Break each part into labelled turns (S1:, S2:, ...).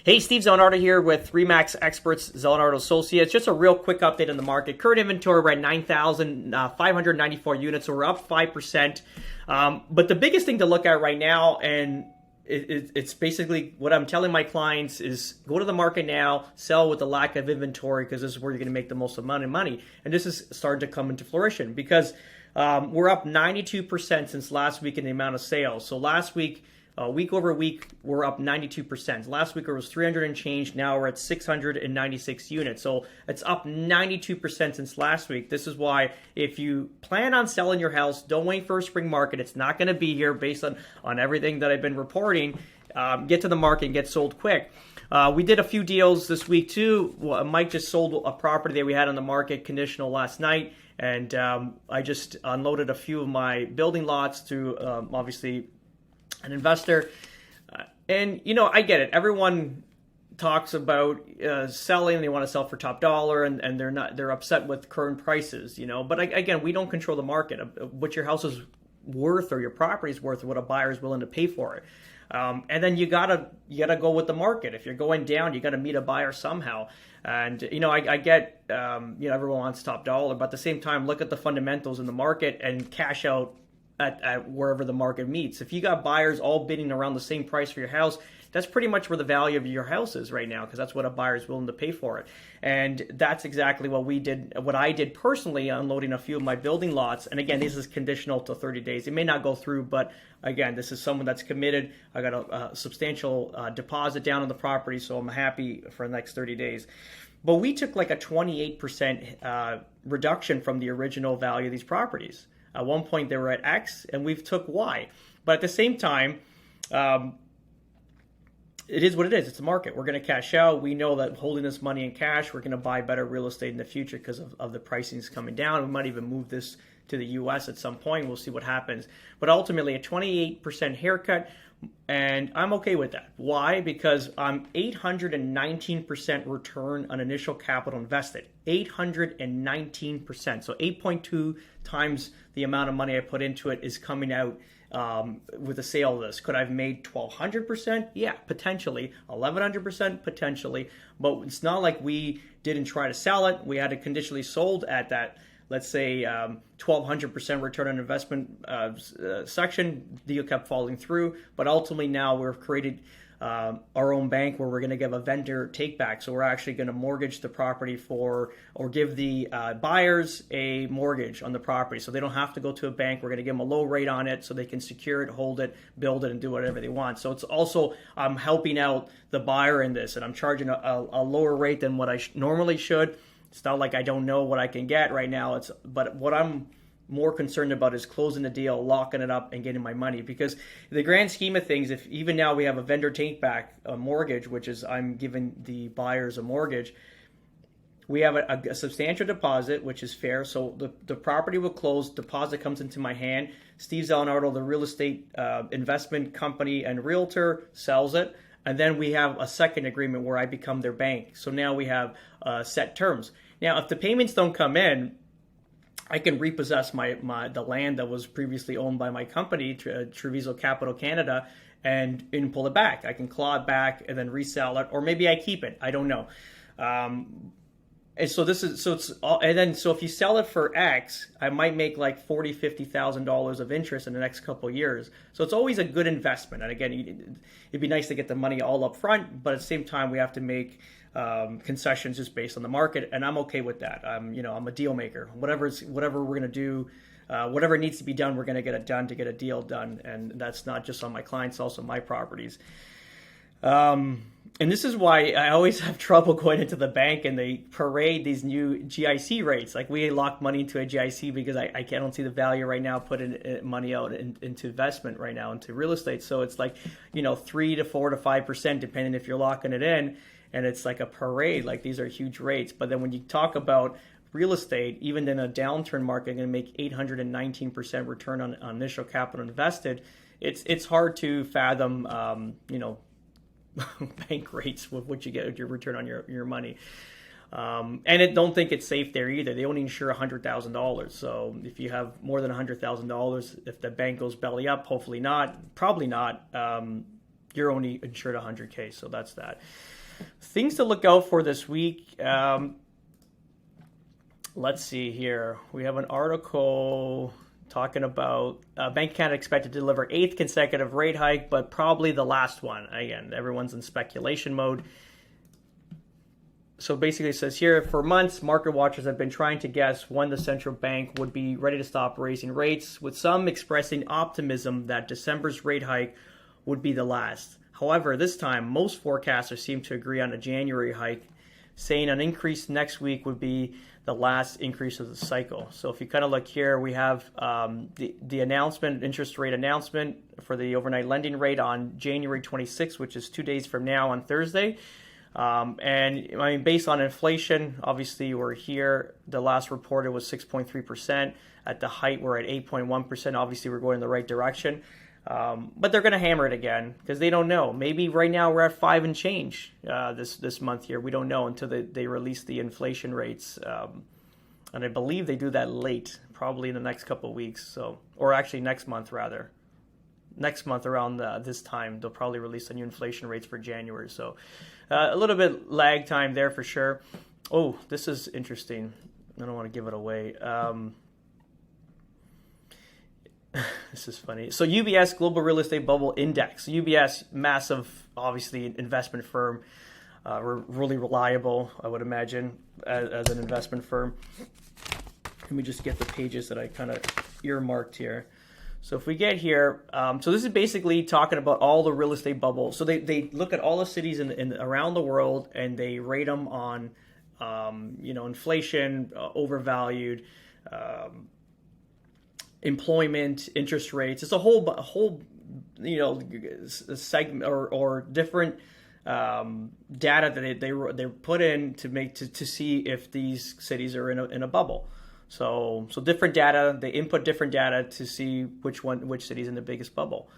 S1: Hey, Steve Zelenardo here with Remax Experts, Zelenardo Associates. Just a real quick update on the market. Current inventory, we're at 9,594 units, so we're up 5%. But the biggest thing to look at right now, and it's basically what I'm telling my clients, is go to the market now, sell with the lack of inventory, because this is where you're going to make the most amount of money. And this is starting to come into fruition because we're up 92% since last week in the amount of sales. So last week, week over week, we're up 92%. Last week it was 300 and change. Now we're at 696 units. So it's up 92% since last week. This is why if you plan on selling your house, don't wait for a spring market. It's not going to be here based on everything that I've been reporting. Get to the market and get sold quick. We did a few deals this week too. Mike just sold a property that we had on the market, conditional, last night. And I just unloaded a few of my building lots to obviously an investor. And, you know, I get it. Everyone talks about selling. They want to sell for top dollar, and they're upset with current prices, you know. But again, we don't control the market. What your house is worth or your property is worth, or what a buyer is willing to pay for it. And then you gotta go with the market. If you're going down, you gotta meet a buyer somehow. And you know, I get you know, everyone wants top dollar, but at the same time, look at the fundamentals in the market and cash out at wherever the market meets. If you got buyers all bidding around the same price for your house, that's pretty much where the value of your house is right now, because that's what a buyer is willing to pay for it. And that's exactly what we did, what I did personally, unloading a few of my building lots. And again, this is conditional to 30 days. It may not go through, but again, this is someone that's committed. I got a substantial deposit down on the property, so I'm happy for the next 30 days. But we took like a 28% reduction from the original value of these properties. At one point they were at X and we've took Y. But at the same time, it is what it is. It's a market. We're going to cash out. We know that holding this money in cash, we're going to buy better real estate in the future because of the pricing is coming down. We might even move this to the US at some point. We'll see what happens. But ultimately, a 28% haircut, and I'm okay with that. Why? Because I'm 819% return on initial capital invested. 819%. So 8.2 times the amount of money I put into it is coming out with the sale of this. Could I have made 1,200%? Yeah, potentially. 1,100%? Potentially. But it's not like we didn't try to sell it. We had it conditionally sold at that, let's say, 1,200% return on investment section. The deal kept falling through. But ultimately now we've created our own bank where we're going to give a vendor take back. So we're actually going to mortgage the property or give the buyers a mortgage on the property. So they don't have to go to a bank. We're going to give them a low rate on it so they can secure it, hold it, build it, and do whatever they want. So it's also, I'm helping out the buyer in this, and I'm charging a lower rate than what I normally should. It's not like I don't know what I can get right now. But what I'm more concerned about is closing the deal, locking it up, and getting my money. Because in the grand scheme of things, if even now we have a vendor take back a mortgage, which is I'm giving the buyers a mortgage, we have a substantial deposit, which is fair. So the property will close, deposit comes into my hand. Steve Zelenardo, the real estate investment company and realtor, sells it. And then we have a second agreement where I become their bank. So now we have set terms. Now, if the payments don't come in, I can repossess the land that was previously owned by my company, Treviso Corp Canada, and pull it back. I can claw it back and then resell it, or maybe I keep it. I don't know. And so if you sell it for X, I might make like $40,000-$50,000 of interest in the next couple of years. So it's always a good investment. And again, it'd be nice to get the money all up front, but at the same time, we have to make concessions just based on the market, and I'm okay with that. I'm a deal maker. Whatever we're gonna do, whatever needs to be done, we're gonna get it done to get a deal done, and that's not just on my clients, also my properties. And this is why I always have trouble going into the bank and they parade these new GIC rates. Like we lock money into a GIC because I don't see the value right now putting money out into investment right now, into real estate. So it's like, 3 to 4 to 5%, depending if you're locking it in. And it's like a parade, like these are huge rates. But then when you talk about real estate, even in a downturn market, going to make 819% return on initial capital invested, it's hard to fathom, bank rates with what you get your return on your money. And I don't think it's safe there either. They only insure $100,000. So if you have more than $100,000, if the bank goes belly up, hopefully not, probably not, you're only insured 100K. So that's that. Things to look out for this week. Let's see here. We have an article talking about Bank of Canada expected to deliver 8th consecutive rate hike, but probably the last one. Again, everyone's in speculation mode. So basically it says here, for months, market watchers have been trying to guess when the central bank would be ready to stop raising rates, with some expressing optimism that December's rate hike would be the last. However, this time, most forecasters seem to agree on a January hike, saying an increase next week would be the last increase of the cycle. So if you kind of look here, we have the announcement, interest rate announcement for the overnight lending rate on January 26th, which is 2 days from now on Thursday. And I mean, based on inflation, obviously we're here. The last reported was 6.3%. At the height, we're at 8.1%. Obviously, we're going in the right direction. But they're going to hammer it again because they don't know. Maybe right now we're at 5 and change this month here. We don't know until they release the inflation rates. And I believe they do that late, probably in the next couple of weeks. So, or actually next month rather. Next month around this time, they'll probably release the new inflation rates for January. So a little bit lag time there for sure. Oh, this is interesting. I don't want to give it away. This is funny. So UBS Global Real Estate Bubble Index. UBS, massive, obviously, investment firm. Really reliable, I would imagine, as an investment firm. Let me just get the pages that I kind of earmarked here. So if we get here, so this is basically talking about all the real estate bubbles. So they look at all the cities around the world and they rate them on, inflation, overvalued, employment, interest rates. It's a whole segment or different data that they put in to make to see if these cities are in a bubble. So different data, they input different data to see which city's in the biggest bubble.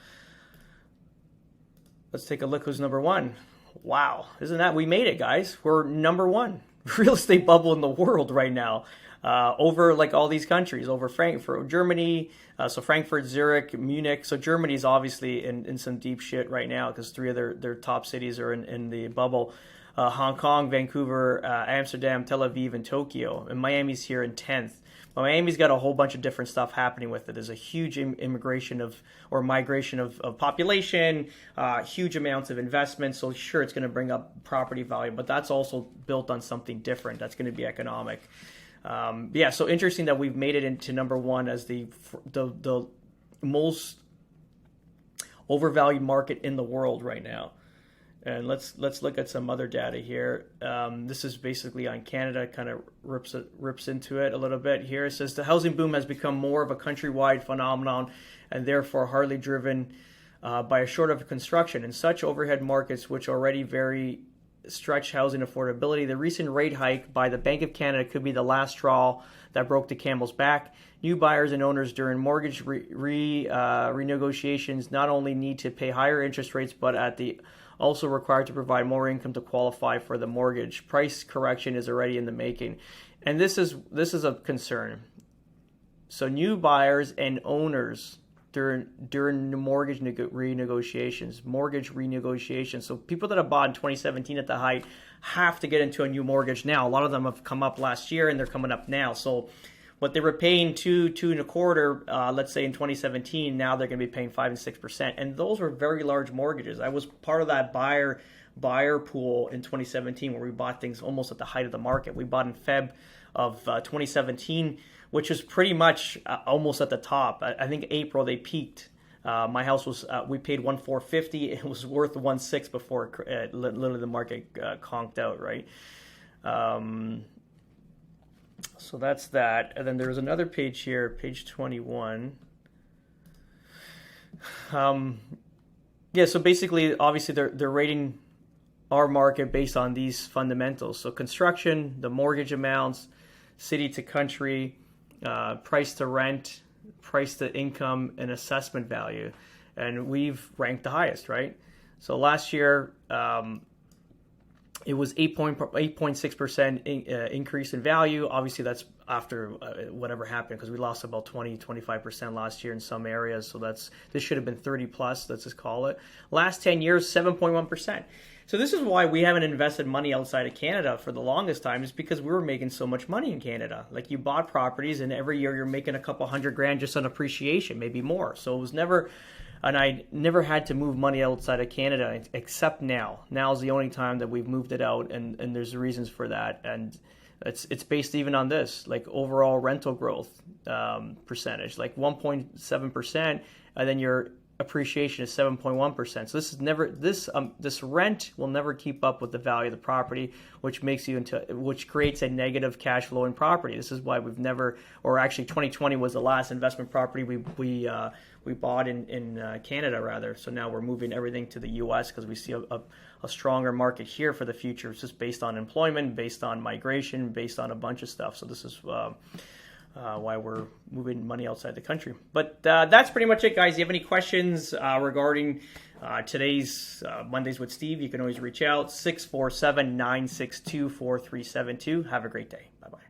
S1: Let's take a look who's number one. Wow, isn't that, we made it, guys. We're number one real estate bubble in the world right now. Over like all these countries, over Frankfurt, Germany, so Frankfurt, Zurich, Munich. So Germany's obviously in some deep shit right now because 3 of their top cities are in the bubble. Hong Kong, Vancouver, Amsterdam, Tel Aviv, and Tokyo. And Miami's here in 10th. Miami's got a whole bunch of different stuff happening with it. There's a huge migration of population, huge amounts of investment. So sure, it's going to bring up property value, but that's also built on something different. That's going to be economic. So interesting that we've made it into number one as the most overvalued market in the world right now. And let's look at some other data here. This is basically on Canada, kind of rips into it a little bit here. It says the housing boom has become more of a countrywide phenomenon and therefore hardly driven by a shortage of construction. In such overhead markets, which already very stretch housing affordability, the recent rate hike by the Bank of Canada could be the last straw that broke the camel's back. New buyers and owners during mortgage renegotiations not only need to pay higher interest rates, but also required to provide more income to qualify for the mortgage. Price correction is already in the making, and this is a concern. So new buyers and owners during the mortgage renegotiations. So people that have bought in 2017 at the height have to get into a new mortgage now. A lot of them have come up last year and they're coming up now. So what they were paying 2.25%, let's say in 2017, now they're going to be paying 5 and 6%. And those were very large mortgages. I was part of that buyer pool in 2017 where we bought things almost at the height of the market. We bought in Feb of 2017, which is pretty much almost at the top. I think April they peaked. My house was we paid $1,450. It was worth $1,600 before literally the market conked out, right? So that's that. And then there's another page here, page 21. So basically, obviously, they're rating our market based on these fundamentals. So construction, the mortgage amounts, city to country, price to rent, price to income, and assessment value. And we've ranked the highest, right? So last year, it was 8.6% increase in value. Obviously, that's after whatever happened, because we lost about 25% last year in some areas. So this should have been 30 plus, let's just call it. Last 10 years, 7.1%. So this is why we haven't invested money outside of Canada for the longest time, is because we were making so much money in Canada. Like, you bought properties and every year you're making a couple $100,000 just on appreciation, maybe more. So it was never, and I never had to move money outside of Canada except now. Now is the only time that we've moved it out, and there's reasons for that. And it's based even on this, like overall rental growth percentage, like 1.7%, and then your appreciation is 7.1%. So this rent will never keep up with the value of the property, which creates a negative cash flow in property. This is why we've never, or actually 2020 was the last investment property we bought in Canada rather. So now we're moving everything to the U.S. because we see a stronger market here for the future. It's just based on employment, based on migration, based on a bunch of stuff. So this is why we're moving money outside the country. But that's pretty much it, guys. If you have any questions regarding today's Mondays with Steve, you can always reach out, 647-962-4372. Have a great day. Bye-bye.